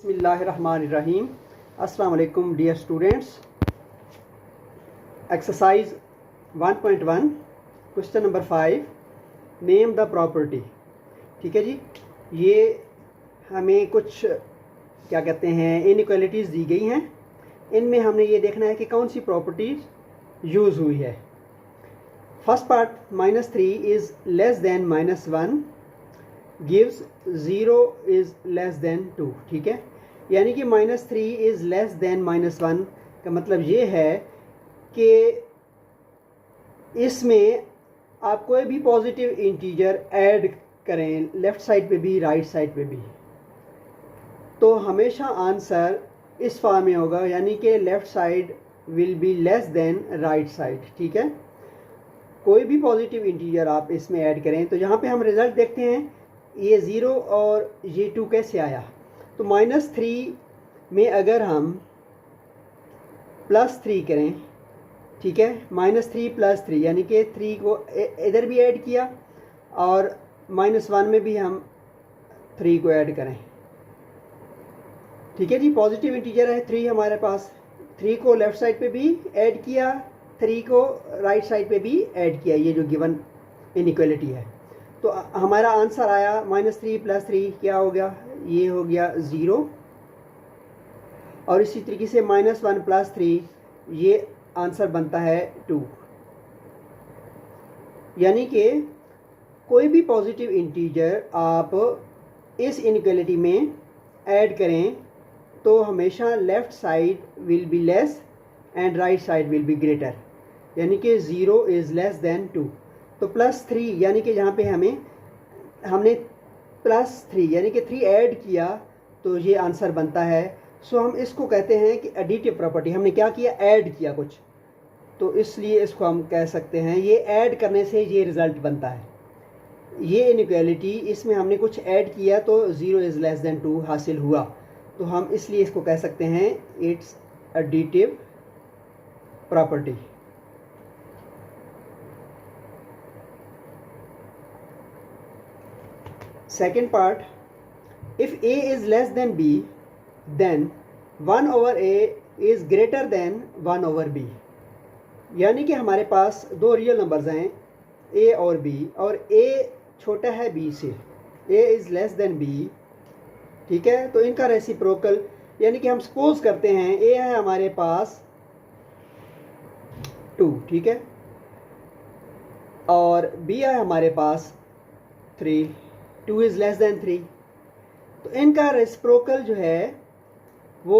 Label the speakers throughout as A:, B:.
A: बिस्मिल्लाहिर्रहमानिर्रहीम। अस्सलाम वालेकुम dear students. Exercise 1.1 question number 5, name the property. ठीक है जी, ये हमें कुछ क्या कहते हैं इनइक्वालिटीज़ दी गई हैं। इनमें हमने ये देखना है कि कौन सी प्रॉपर्टीज यूज़ हुई है। First part, -3 is less then -1 gives 0 is less then 2। ठीक है, यानी कि -3 इज़ लेस देन -1 का मतलब ये है कि इसमें आप कोई भी पॉजिटिव इंटीजर ऐड करें, लेफ़्ट साइड पे भी राइट साइड पे भी, तो हमेशा आंसर इस फॉर्म में होगा, यानी कि left side will be less than right side. ठीक है, कोई भी पॉजिटिव इंटीजर आप इसमें ऐड करें। तो यहाँ पे हम रिज़ल्ट देखते हैं, ये 0 और ये 2 कैसे आया। तो -3 में अगर हम +3 करें, ठीक है, -3 + 3 यानी कि 3 को इधर भी ऐड किया और -1 में भी हम 3 को ऐड करें। ठीक है जी, पॉजिटिव इंटीजर है 3 हमारे पास। 3 को लेफ़्ट साइड पे भी ऐड किया, 3 को राइट साइड पे भी ऐड किया, ये जो गिवन इनइक्वालिटी है। तो हमारा आंसर आया -3 + 3 क्या हो गया, ये हो गया 0। और इसी तरीके से -1 + 3 ये आंसर बनता है 2। यानी कि कोई भी पॉजिटिव इंटीजर आप इस इनइक्वालिटी में ऐड करें तो हमेशा left side will be less and right side will be greater, यानी कि 0 इज़ लेस देन 2। तो +3 यानी कि जहाँ पे हमने +3 यानी कि 3 ऐड किया तो ये आंसर बनता है। सो हम इसको कहते हैं कि एडिटिव प्रॉपर्टी। हमने क्या किया, ऐड किया कुछ, तो इसलिए इसको हम कह सकते हैं ये ऐड करने से ये रिज़ल्ट बनता है। ये इनइक्वालिटी, इसमें हमने कुछ ऐड किया तो 0 इज़ लेस देन 2 हासिल हुआ, तो हम इसलिए इसको कह सकते हैं it's additive property. Second part, if a is less than b then 1/a is greater than 1/b। यानी कि हमारे पास दो रियल नंबर्स हैं a और b, और a छोटा है b से, a is less than b। ठीक है, तो इनका रेसिप्रोकल, यानी कि हम सपोज करते हैं a है हमारे पास 2, ठीक है, और b है हमारे पास 3, 2 इज़ लेस देन 3। तो इनका रेसिप्रोकल जो है वो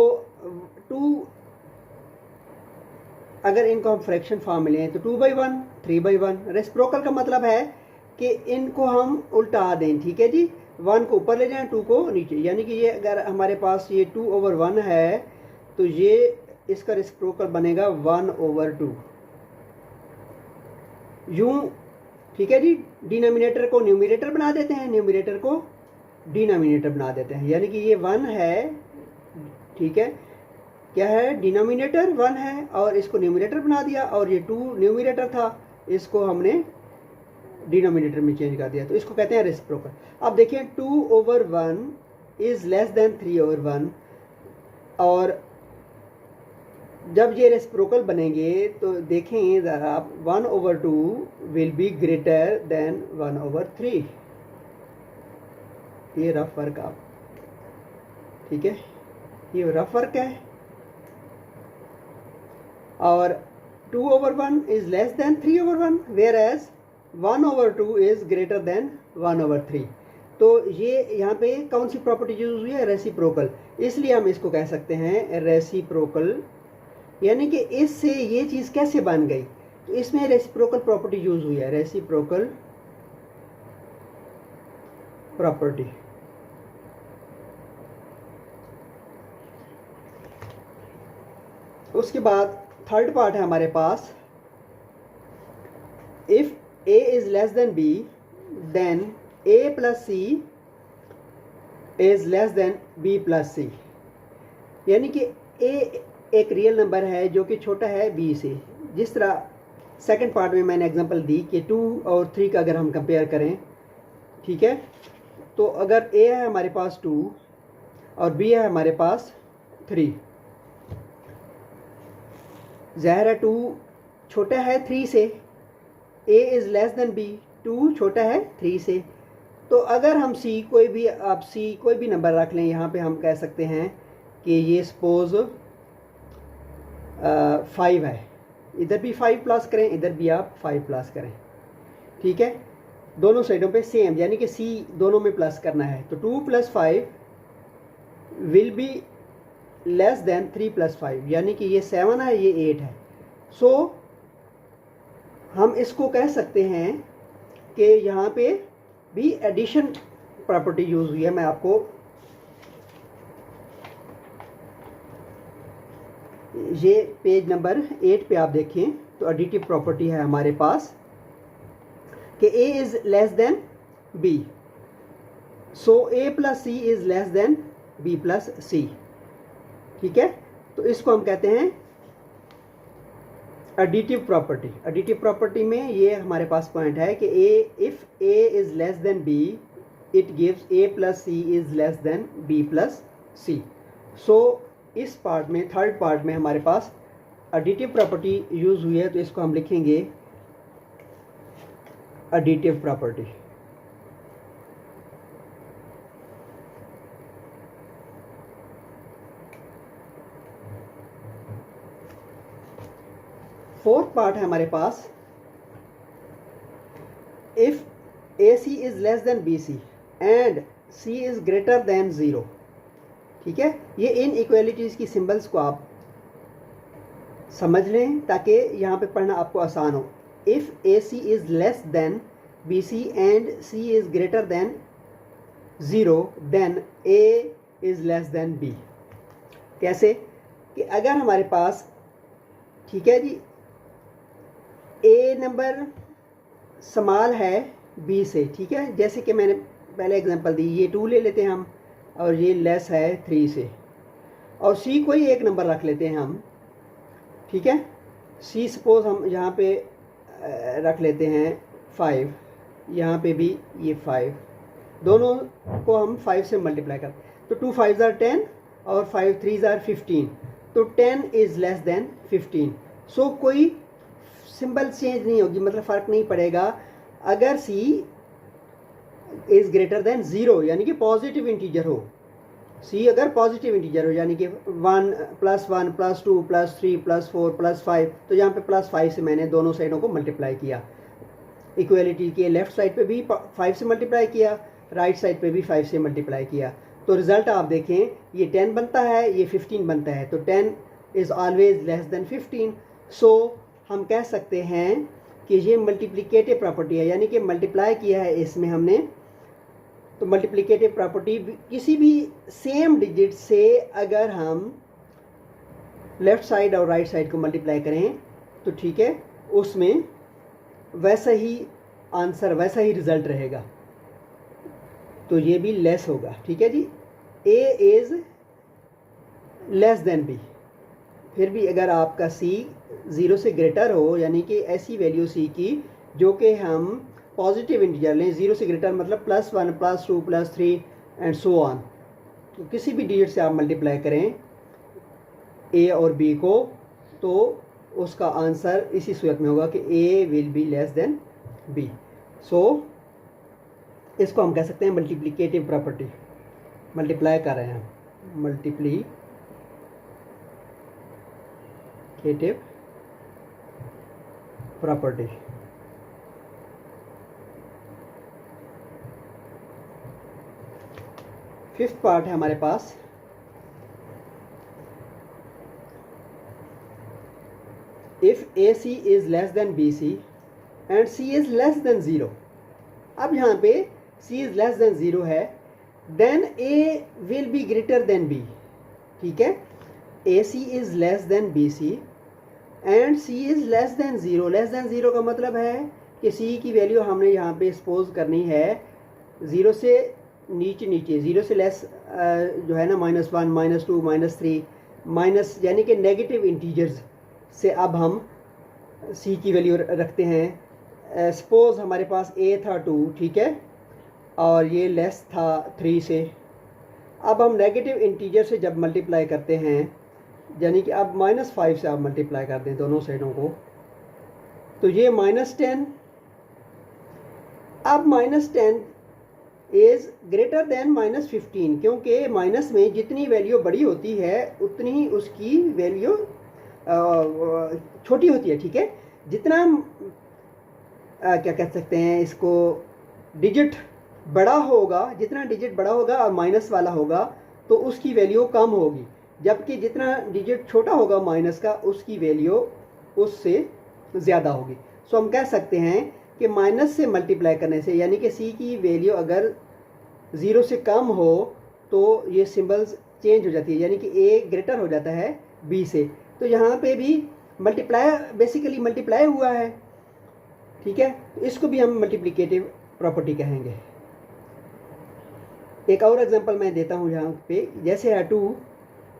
A: 2, अगर इनको हम फ्रैक्शन फॉर्म में लें तो 2/1, 3/1। रेसिप्रोकल का मतलब है कि इनको हम उल्टा दें। ठीक है जी, 1 को ऊपर ले जाएं, 2 को नीचे, यानी कि ये अगर हमारे पास ये 2/1 है तो ये इसका रेसिप्रोकल बनेगा 1/2 यूं। ठीक है जी, डिनोमिनेटर को न्यूमरेटर बना देते हैं, न्यूमरेटर को डिनोमिनेटर बना देते हैं, यानी कि ये 1 है। ठीक है, क्या है, डिनोमिनेटर 1 है और इसको न्यूमरेटर बना दिया, और ये 2 न्यूमरेटर था, इसको हमने डिनोमिनेटर में चेंज कर दिया, तो इसको कहते हैं रेसिप्रोकल। अब देखिए 2/1 इज़ लेस देन 3/1, और जब ये रेसिप्रोकल बनेंगे तो देखें ज़रा आप, 1/2 विल बी ग्रेटर देन 1/3। ये रफ वर्क आप, ठीक है, ये रफ वर्क है। और 2/1 is less than 3/1, whereas 1/2 is greater than 1/3। तो ये यहाँ पे कौन सी प्रॉपर्टी यूज हुई है, रेसिप्रोकल, इसलिए हम इसको कह सकते हैं रेसिप्रोकल। यानी कि इससे ये चीज़ कैसे बन गई, तो इसमें रेसिप्रोकल प्रॉपर्टी यूज हुई है, रेसिप्रोकल प्रॉपर्टी। उसके बाद थर्ड पार्ट है हमारे पास, if a is less than b then a + c is less than b + c। यानी कि a एक रियल नंबर है जो कि छोटा है b से। जिस तरह सेकंड पार्ट में मैंने एग्जांपल दी कि 2 और 3 का अगर हम कंपेयर करें, ठीक है, तो अगर a है हमारे पास 2 और बी है हमारे पास 3। ज़ाहिर है 2 छोटा है 3 से, A is less than B, 2 छोटा है 3 से। तो अगर हम सी कोई भी नंबर रख लें, यहाँ पे हम कह सकते हैं कि ये सपोज़ 5 है, इधर भी 5 प्लस करें, इधर भी आप 5 प्लस करें, ठीक है। दोनों साइडों पे सेम, यानी कि सी दोनों में प्लस करना है। तो 2 + 5 विल बी लेस देन 3 + 5, यानी कि ये 7 है, ये 8 है। सो हम इसको कह सकते हैं कि यहाँ पे भी एडिशन प्रॉपर्टी यूज़ हुई है। मैं आपको ये पेज नंबर 8 पे आप देखें तो एडिटिव प्रॉपर्टी है हमारे पास कि a is less than b, so a + c is less than b + c, ठीक है। तो इसको हम कहते हैं एडिटिव प्रॉपर्टी। एडिटिव प्रॉपर्टी में ये हमारे पास पॉइंट है कि if a is less than b, it gives a + c is less than b + c। सो इस पार्ट में, थर्ड पार्ट में हमारे पास एडिटिव प्रॉपर्टी यूज़ हुई है, तो इसको हम लिखेंगे एडिटिव प्रॉपर्टी। फोर्थ पार्ट है हमारे पास, if AC is less than BC and C is greater than 0, ठीक है। ये इन इक्वालिटीज़ की सिंबल्स को आप समझ लें ताकि यहाँ पे पढ़ना आपको आसान हो। If AC is less than BC and C is greater than 0, then A is less than B। कैसे कि अगर हमारे पास, ठीक है जी, A नंबर स्मॉल है B से, ठीक है, जैसे कि मैंने पहले एग्जांपल दी, ये 2 ले लेते हैं हम, और ये लेस है 3 से, और C कोई एक नंबर रख लेते हैं हम, ठीक है। C सपोज हम यहाँ पे रख लेते हैं 5, यहाँ पे भी ये 5, दोनों को हम 5 से मल्टीप्लाई कर, तो 2 5s are 10 और 5 3s are 15, तो 10 इज़ लेस देन 15। सो कोई सिंबल चेंज नहीं होगी, मतलब फ़र्क नहीं पड़ेगा अगर C इज़ ग्रेटर देन 0, यानी कि पॉजिटिव इंटीजर हो। C अगर पॉजिटिव इंटीजर हो, यानी कि 1 + 1 + 2 + 3 + 4 + 5, तो यहाँ पे +5 से मैंने दोनों साइडों को मल्टीप्लाई किया। इक्वलिटी के लेफ्ट साइड पे भी 5 से मल्टीप्लाई किया, राइट साइड पे भी 5 से मल्टीप्लाई किया, तो रिज़ल्ट आप देखें, ये 10 बनता है, ये 15 बनता है, तो 10 इज़ ऑलवेज लेस देन 15। सो हम कह सकते हैं कि ये मल्टीप्लिकेटिव प्रॉपर्टी है, यानी कि मल्टीप्लाई किया है इसमें हमने। तो मल्टीप्लिकेटिव प्रॉपर्टी, किसी भी सेम डिजिट से अगर हम लेफ़्ट साइड और राइट साइड को मल्टीप्लाई करें तो ठीक है, उसमें वैसा ही आंसर, वैसा ही रिज़ल्ट रहेगा। तो ये भी लेस होगा, ठीक है जी। A is less than B, फिर भी अगर आपका C 0 से ग्रेटर हो, यानी कि ऐसी वैल्यू C की जो कि हम पॉजिटिव इंटीजर लें, 0 से ग्रेटर मतलब +1 +2 +3 एंड सो ऑन, तो किसी भी डिजिट से आप मल्टीप्लाई करें A और B को, तो उसका आंसर इसी सूरत में होगा कि A will be less than B। सो इसको हम कह सकते हैं मल्टीप्लिकेटिव प्रॉपर्टी। मल्टीप्लाई कर रहे हैं, मल्टीप्लिकेटिव प्रॉपर्टी। फिफ्थ पार्ट है हमारे पास, if AC is less than BC and C is less than 0। अब यहाँ पे C इज लेस देन 0 है, then A will be greater than B, ठीक है। AC is less than BC and C is less than 0। Less than 0 का मतलब है कि C की वैल्यू हमने यहाँ पे सपोज करनी है 0 से नीचे, 0 से लेस जो है ना, -1 -2 -3 माइनस, यानी कि नेगेटिव इंटीजर्स से अब हम C की वैल्यू रखते हैं। सपोज हमारे पास A था 2, ठीक है, और ये लेस था 3 से। अब हम नेगेटिव इंटीजर से जब मल्टीप्लाई करते हैं, यानी कि अब -5 से आप मल्टीप्लाई कर दें दोनों साइडों को, तो ये -10। अब -10 इज़ ग्रेटर देन -15, क्योंकि माइनस में जितनी वैल्यू बड़ी होती है उतनी ही उसकी वैल्यू छोटी होती है। ठीक है, जितना क्या कह सकते हैं इसको, डिजिट बड़ा होगा, जितना डिजिट बड़ा होगा और माइनस वाला होगा तो उसकी वैल्यू कम होगी, जबकि जितना डिजिट छोटा होगा माइनस का उसकी वैल्यू उससे ज़्यादा होगी। सो हम कह सकते हैं कि माइनस से मल्टीप्लाई करने से, यानी कि सी की वैल्यू अगर 0 से कम हो तो ये सिंबल्स चेंज हो जाती है, यानी कि ए ग्रेटर हो जाता है बी से। तो यहाँ पे भी मल्टीप्लाई, बेसिकली मल्टीप्लाई हुआ है। ठीक है, तो इसको भी हम मल्टीप्लिकेटिव प्रॉपर्टी कहेंगे। एक और एग्जांपल मैं देता हूँ यहाँ पे, जैसे है 2,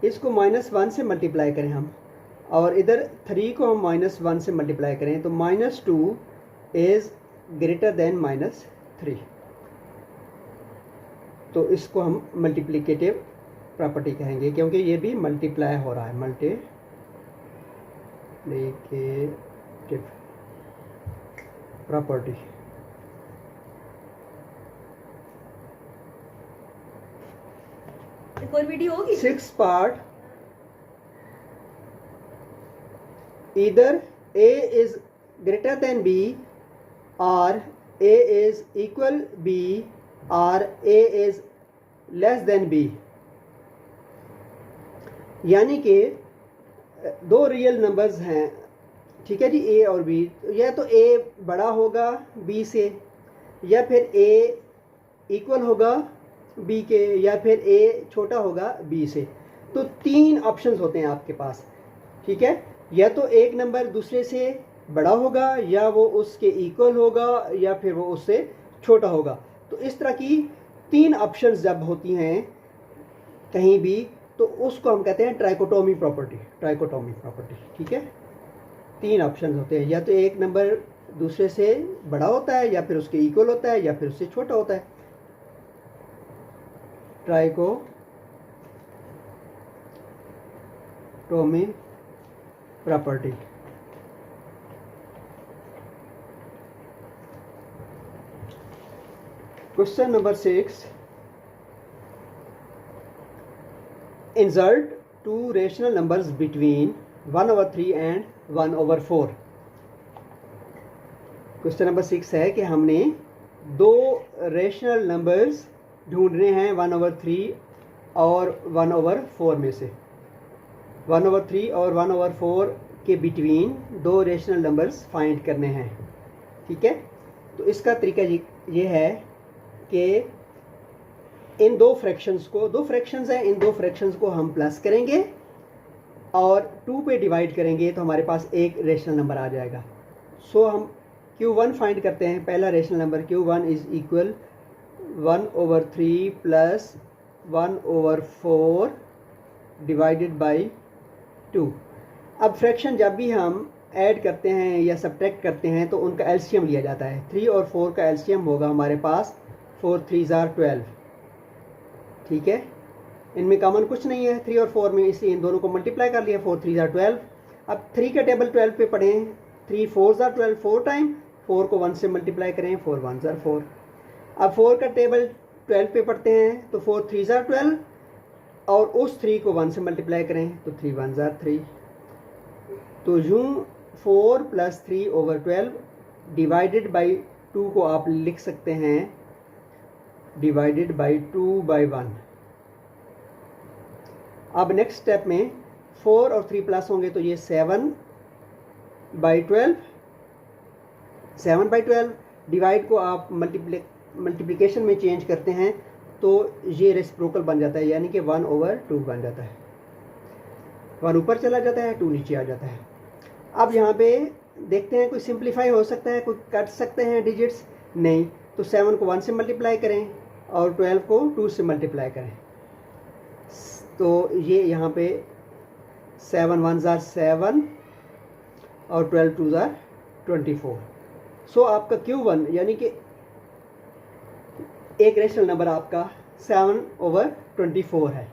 A: इसको -1 से मल्टीप्लाई करें हम, और इधर 3 को हम -1 से मल्टीप्लाई करें, तो -2 इज़ ग्रेटर देन -3। तो इसको हम मल्टीप्लिकेटिव प्रॉपर्टी कहेंगे, क्योंकि ये भी मल्टीप्लाई हो रहा है, मल्टीप्लिकेटिव प्रॉपर्टी।
B: एक और वीडियो होगी।
A: 6 part, either A is greater than B or A is equal B or A is less than B। यानी कि दो रियल नंबर्स हैं, ठीक है जी, A और B, या तो A बड़ा होगा B से, या फिर A इक्वल होगा B के, या फिर A छोटा होगा B से। तो 3 ऑप्शंस होते हैं आपके पास। ठीक है, या तो एक नंबर दूसरे से बड़ा होगा, या वो उसके इक्वल होगा, या फिर वो उससे छोटा होगा। तो इस तरह की 3 ऑप्शंस जब होती हैं कहीं भी, तो उसको हम कहते हैं ट्राइकोटोमी प्रॉपर्टी। ट्राइकोटोमी प्रॉपर्टी, ठीक है, 3 ऑप्शंस होते हैं, या तो एक नंबर दूसरे से बड़ा होता है, या फिर उसके इक्वल होता है, या फिर उससे छोटा होता है। Trichotomy property. Question number 6, insert 2 rational numbers between 1/3 and 1/4। Question number 6 है कि हमने 2 रेशनल नंबर्स ढूंढने हैं 1/3 और 1/4 में से। 1/3 और 1/4 के बिटवीन 2 रेशनल नंबर्स फाइंड करने हैं। ठीक है, तो इसका तरीका ये है कि इन 2 फ्रैक्शंस को, 2 फ्रैक्शंस हैं, इन 2 फ्रैक्शंस को हम प्लस करेंगे और 2 पे डिवाइड करेंगे, तो हमारे पास एक रेशनल नंबर आ जाएगा। सो हम Q1 फाइंड करते हैं। पहला rational number Q1 is equal 1/3 plus 1/4 divided by 2। अब फ्रैक्शन जब भी हम ऐड करते हैं या सब्ट्रैक्ट करते हैं तो उनका एलसीएम लिया जाता है। 3 और 4 का एलसीएम होगा हमारे पास 4 3s are 12। ठीक है, इनमें कॉमन कुछ नहीं है 3 और 4 में, इसलिए इन दोनों को मल्टीप्लाई कर लिया, 4 3s are 12। अब 3 का टेबल 12 पे पढ़ें, 3 4s are 12 4 टाइम, 4 को 1 से मल्टीप्लाई करें, 4 1s are 4। अब 4 का टेबल 12 पे पढ़ते हैं तो 4 3s are 12, और उस 3 को 1 से मल्टीप्लाई करें तो 3 1s are 3। तो यूँ 4 + 3/12 डिवाइडेड बाई 2 को आप लिख सकते हैं डिवाइडेड बाई 2/1। अब नेक्स्ट स्टेप में 4 और 3 प्लस होंगे तो ये 7/12। 7/12 डिवाइड को आप मल्टीप्लिकेशन में चेंज करते हैं तो ये रेसिप्रोकल बन जाता है, यानी कि 1/2 बन जाता है। 1 ऊपर चला जाता है, 2 नीचे आ जाता है। अब यहाँ पे देखते हैं कोई सिंप्लीफाई हो सकता है, कोई कट सकते हैं डिजिट्स, नहीं। तो 7 को 1 से मल्टीप्लाई करें और 12 को 2 से मल्टीप्लाई करें, तो ये यहाँ पे 7 1s are 7 और 12 2s are 24। सो आपका Q1 यानी कि एक रेशनल नंबर आपका 7/3 24 है।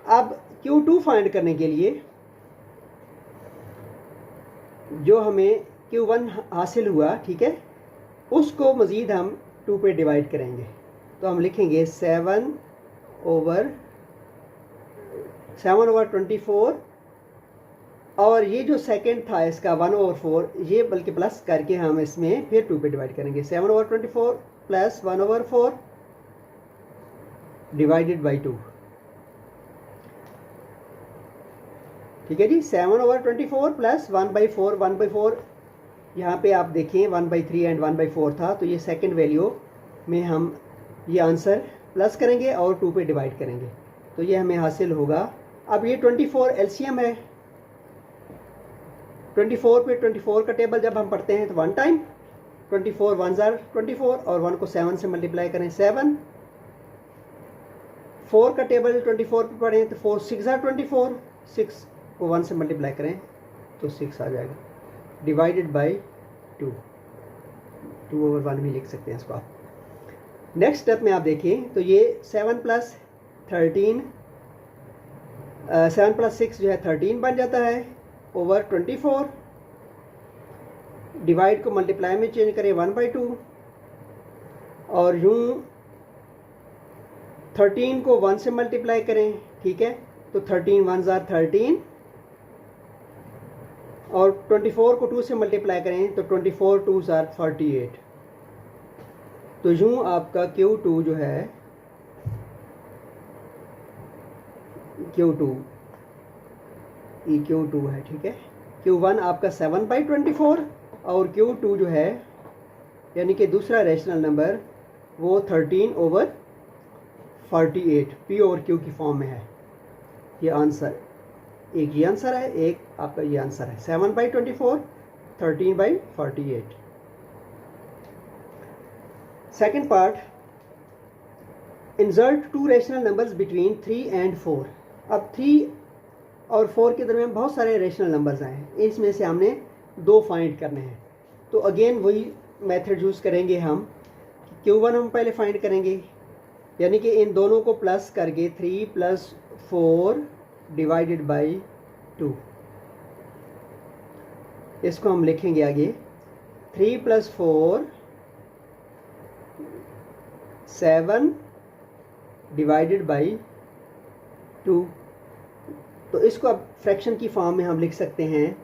A: अब Q2 फाइंड करने के लिए जो हमें Q1 हासिल हुआ, ठीक है, उसको मज़ीद हम 2 पे डिवाइड करेंगे। तो हम लिखेंगे 7/24, और ये जो सेकंड था इसका 1/4, ये बल्कि प्लस करके हम इसमें फिर 2 पे डिवाइड करेंगे। 7/24 प्लस 1/4 डिवाइडेड बाई 2, ठीक है जी। 7/24 प्लस 1/4, 1/4 यहाँ पे आप देखें 1/3 एंड 1/4 था, तो ये सेकंड वैल्यू में हम ये आंसर प्लस करेंगे और 2 पे डिवाइड करेंगे, तो ये हमें हासिल होगा। अब ये 24 एलसीएम है। 24 पे 24 का टेबल जब हम पढ़ते हैं तो 1 टाइम 24 1 ज़ार 24, और 1 को 7 से मल्टीप्लाई करें 7। 4 का टेबल 24 पे पढ़ें तो 4 6 ज़ार 24, 6 को 1 से मल्टीप्लाई करें तो 6 आ जाएगा, डिवाइडेड बाई 2, 2/1 भी लिख सकते हैं इसको आप। नेक्स्ट स्टेप में आप देखें तो ये 7 + 6 जो है 13 बन जाता है ओवर 24। डिवाइड को मल्टीप्लाई में चेंज करें 1/2, और यूँ 13 को 1 से मल्टीप्लाई करें, ठीक है, तो 13 1 ज़ार 13, और 24 को 2 से मल्टीप्लाई करें तो 24 2 ज़ार 48। तो यूँ आपका Q2 जो है Q2 है, ठीक है। Q1 आपका 7/24, और Q2 जो है यानी कि दूसरा रेशनल नंबर वो 13/48 P/Q की फॉर्म में है। ये आंसर, एक ये आंसर है, एक आपका ये आंसर है, 7/24 13/48। Second part, insert 2 rational numbers between 3 and 4। अब 3 और 4 के दरमियान बहुत सारे रेशनल नंबर्स हैं, इसमें से हमने 2 फाइंड करने हैं। तो अगेन वही मेथड यूज़ करेंगे हम। Q1 हम पहले फाइंड करेंगे, यानी कि इन दोनों को प्लस करके 3 + 4 डिवाइडेड बाई 2, इसको हम लिखेंगे आगे 3 + 4 7 डिवाइडेड बाई 2। तो इसको अब फ्रैक्शन की फॉर्म में हम लिख सकते हैं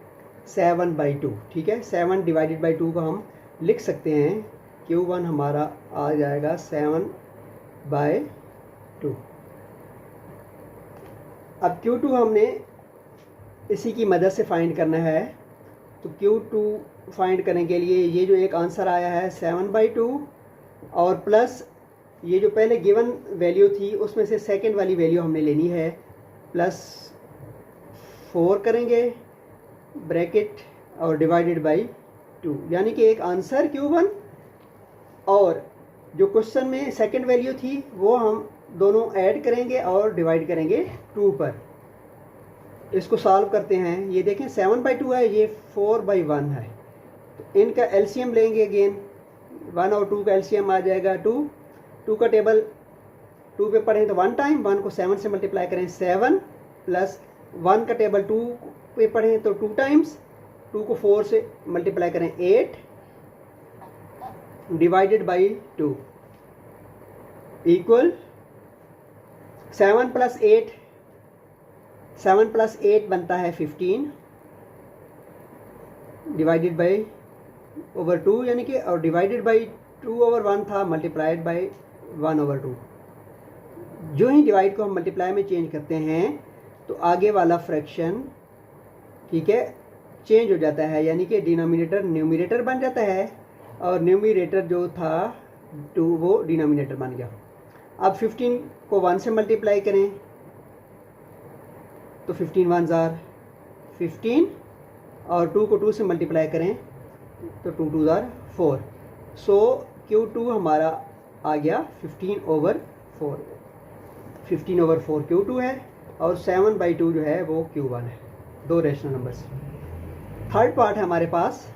A: 7/2, ठीक है। 7 डिवाइडेड बाई 2 को हम लिख सकते हैं, Q1 हमारा आ जाएगा 7/2। अब Q2 हमने इसी की मदद से फाइंड करना है। तो Q2 फाइंड करने के लिए ये जो एक आंसर आया है 7/2, और प्लस ये जो पहले गिवन वैल्यू थी उसमें से सेकंड वाली वैल्यू हमने लेनी है, +4 करेंगे ब्रैकेट और डिवाइडेड बाई 2, यानी कि एक आंसर Q1 और जो क्वेश्चन में सेकंड वैल्यू थी वो हम दोनों ऐड करेंगे और डिवाइड करेंगे 2 पर। इसको सॉल्व करते हैं। ये देखें 7/2 है, ये 4/1 है, तो इनका एलसीएम लेंगे। अगेन 1 और 2 का एलसीएम आ जाएगा 2। 2 का टेबल 2 पे पढ़ें तो 1 टाइम, 1 को 7 से मल्टीप्लाई करें 7, प्लस 1 का टेबल 2 पे पढ़ें तो 2 टाइम्स, 2 को 4 से मल्टीप्लाई करें 8 डिवाइडेड बाई 2 इक्वल 7 + 8 बनता है 15 डिवाइडेड बाई ओवर 2, यानी कि, और डिवाइडेड बाई 2/1 था, मल्टीप्लाइड बाई 1/2। जो ही डिवाइड को हम मल्टीप्लाई में चेंज करते हैं तो आगे वाला फ्रैक्शन, ठीक है, चेंज हो जाता है, यानी कि डिनोमिनेटर न्यूमरेटर बन जाता है और न्यूमरेटर जो था 2 वो डिनोमिनेटर बन गया। अब 15 को 1 से मल्टीप्लाई करें तो 15 1 ज़ार 15, और 2 को 2 से मल्टीप्लाई करें तो 2 2 ज़ार 4। सो Q2 हमारा आ गया 15/4। 15/4 Q2 है, और 7/2 जो है वो Q1 है। 2 रेशनल नंबर्स। थर्ड पार्ट है हमारे पास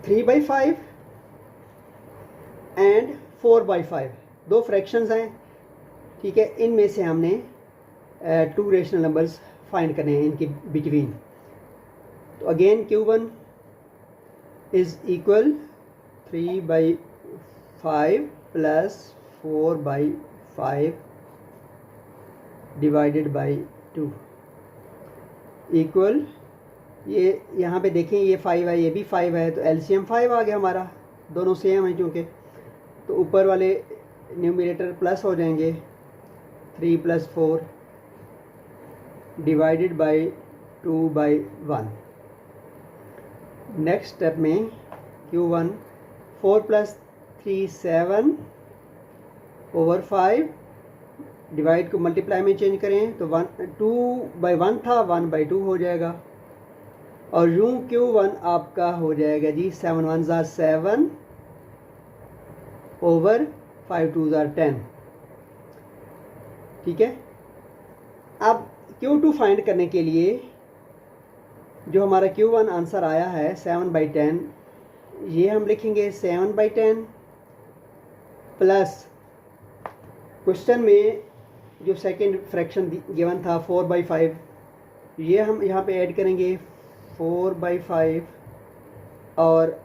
A: 3/5 एंड 4/5। दो फ्रैक्शंस हैं, ठीक है, इनमें से हमने टू रेशनल नंबर्स फाइंड करने हैं इनके बिटवीन। तो again Q1 is equal 3/5 plus 4/5 divided by 2 equal, ये यहाँ पे देखें ये 5 है, ये भी 5 है, तो एलसीएम 5 आ गया हमारा, दोनों सेम है चूँकि। तो ऊपर वाले न्यूमरेटर प्लस हो जाएंगे, 3 + 4 डिवाइडेड बाई 2/1। नेक्स्ट स्टेप में Q1 4 + 3 7 ओवर 5, डिवाइड को मल्टीप्लाई में चेंज करें तो 2/1 था, 1/2 हो जाएगा। और यूँ Q1 आपका हो जाएगा जी 7 1 ज़ा 7 ओवर 5 2 ज़ा 10, ठीक है। अब Q2 फाइंड करने के लिए जो हमारा Q1 आंसर आया है 7/10, ये हम लिखेंगे 7/10 प्लस क्वेश्चन में जो सेकंड फ्रैक्शन गिवन था 4/5, ये हम यहाँ पे ऐड करेंगे 4/5 और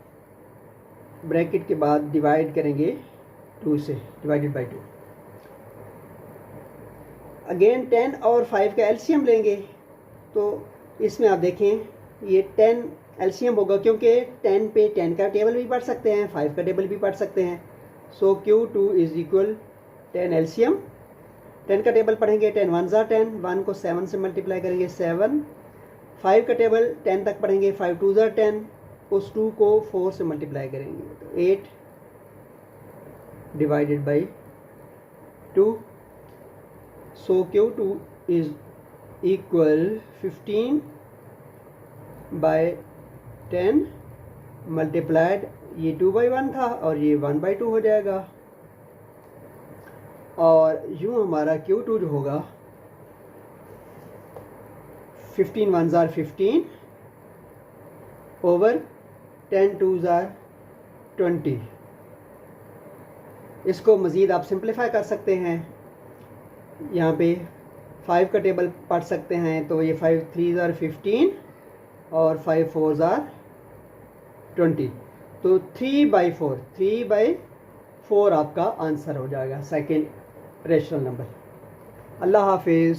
A: ब्रैकेट के बाद डिवाइड करेंगे 2 से, डिवाइडेड बाई 2। अगेन 10 और 5 का एलसीएम लेंगे, तो इसमें आप देखें ये 10 एलसीएम होगा, क्योंकि 10 पे 10 का टेबल भी पढ़ सकते हैं, 5 का टेबल भी पढ़ सकते हैं। सो Q2 इज़ इक्वल 10 एलसीएम, 10 का टेबल पढ़ेंगे, 10 1 ज़ा 10, 1 को 7 से मल्टीप्लाई करेंगे 7, 5 का टेबल 10 तक पढ़ेंगे, 5 2 ज़ा 10, उस 2 को 4 से मल्टीप्लाई करेंगे तो 8 divided by 2। So Q2 is equal 15/10 multiplied, ये 2/1 था और ये 1/2 हो जाएगा। और यूँ हमारा Q2 जो होगा 15 1 ज़ा 15 ओवर 10 2 ज़ा 20। इसको मज़ीद आप सिंप्लीफाई कर सकते हैं, यहाँ पे 5 का टेबल पढ़ सकते हैं, तो ये 5 3 ज़ा 15 और 5 4 ज़ा 20, तो 3/4 आपका आंसर हो जाएगा, सेकंड रेशनल नंबर। अल्लाह हाफिज़।